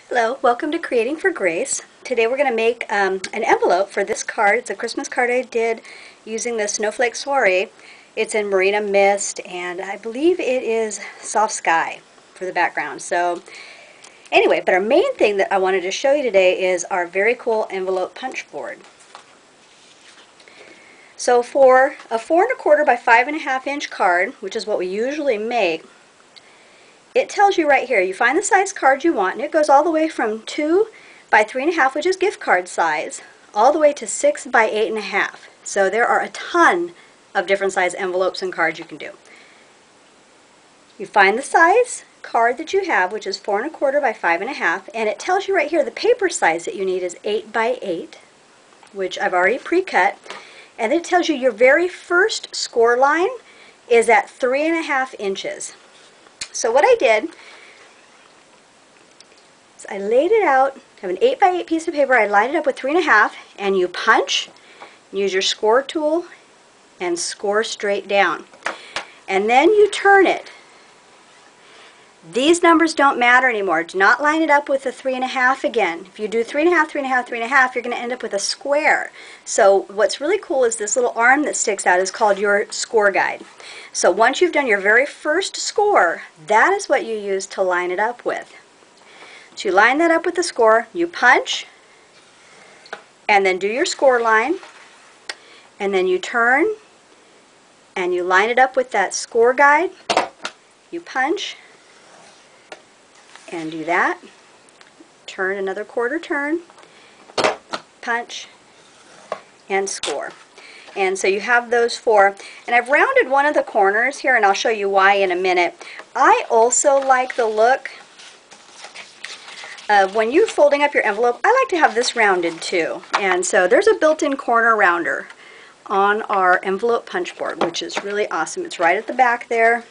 Hello, welcome to Creating for Grace. Today we're going to make an envelope for this card. It's a Christmas card I did using the Snowflake Soiree. It's in Marina Mist and I believe it is Soft Sky for the background. So anyway, but our main thing that I wanted to show you today is our very cool envelope punch board. So for a 4 1/4 by 5 1/2 inch card, which is what we usually make, it tells you right here, you find the size card you want, and it goes all the way from 2 by 3 1/2, which is gift card size, all the way to 6 by 8 1/2. So there are a ton of different size envelopes and cards you can do. You find the size card that you have, which is 4 1/4 by 5 1/2, and it tells you right here the paper size that you need is 8 by 8, which I've already pre-cut, and then it tells you your very first score line is at 3 1/2 inches. So what I did is I laid it out, have an 8 by 8 piece of paper, I lined it up with 3 1/2, and you punch, use your score tool, and score straight down. And then you turn it. These numbers don't matter anymore. Do not line it up with a 3 1/2 again. If you do 3 1/2, 3 1/2, 3 1/2, you're going to end up with a square. So what's really cool is this little arm that sticks out is called your score guide. So once you've done your very first score, that is what you use to line it up with. So you line that up with the score, you punch, and then do your score line, and then you turn, and you line it up with that score guide, you punch, and do that, turn another quarter turn, punch, and score. And so you have those four, and I've rounded one of the corners here, and I'll show you why in a minute. I also like the look of when you're folding up your envelope, I like to have this rounded too. And so there's a built-in corner rounder on our envelope punch board, which is really awesome. It's right at the back there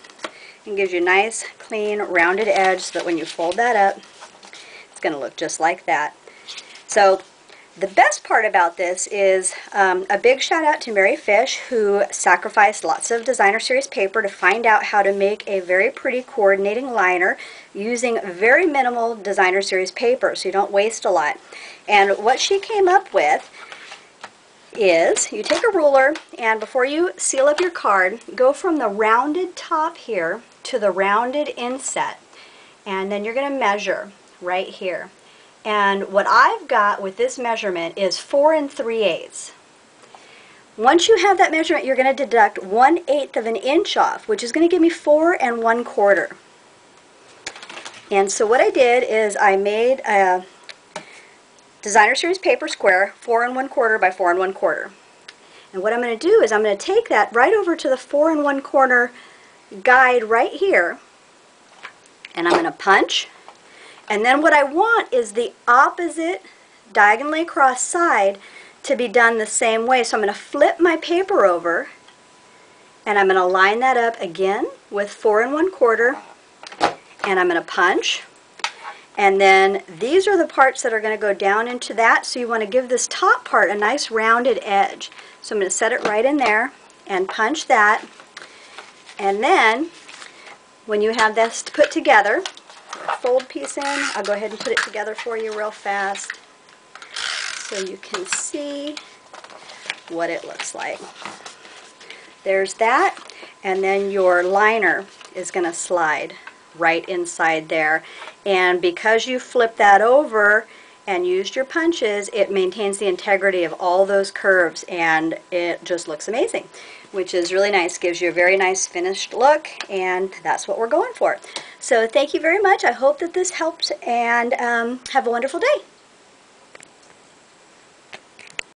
and gives you a nice, clean, rounded edge so that when you fold that up, it's going to look just like that. So the best part about this is a big shout out to Mary Fish, who sacrificed lots of designer series paper to find out how to make a very pretty coordinating liner using very minimal designer series paper, so you don't waste a lot. And what she came up with is you take a ruler, and before you seal up your card, go from the rounded top here to the rounded inset, and then you're going to measure right here. And what I've got with this measurement is 4 3/8. Once you have that measurement, you're going to deduct 1/8 of an inch off, which is going to give me 4 1/4. And so what I did is I made a designer series paper square, 4 1/4 by 4 1/4. And what I'm going to do is I'm going to take that right over to the 4 1/4 guide right here, and I'm going to punch. And then what I want is the opposite diagonally across side to be done the same way. So I'm going to flip my paper over, and I'm going to line that up again with 4 1/4, and I'm going to punch. And then these are the parts that are going to go down into that, so you want to give this top part a nice rounded edge. So I'm going to set it right in there and punch that. And then when you have this put together, fold piece in, I'll go ahead and put it together for you real fast so you can see what it looks like. There's that, and then your liner is going to slide right inside there, and because you flip that over and used your punches, it maintains the integrity of all those curves, and it just looks amazing, which is really nice. Gives you a very nice finished look, and that's what we're going for. So thank you very much. I hope that this helped, and have a wonderful day.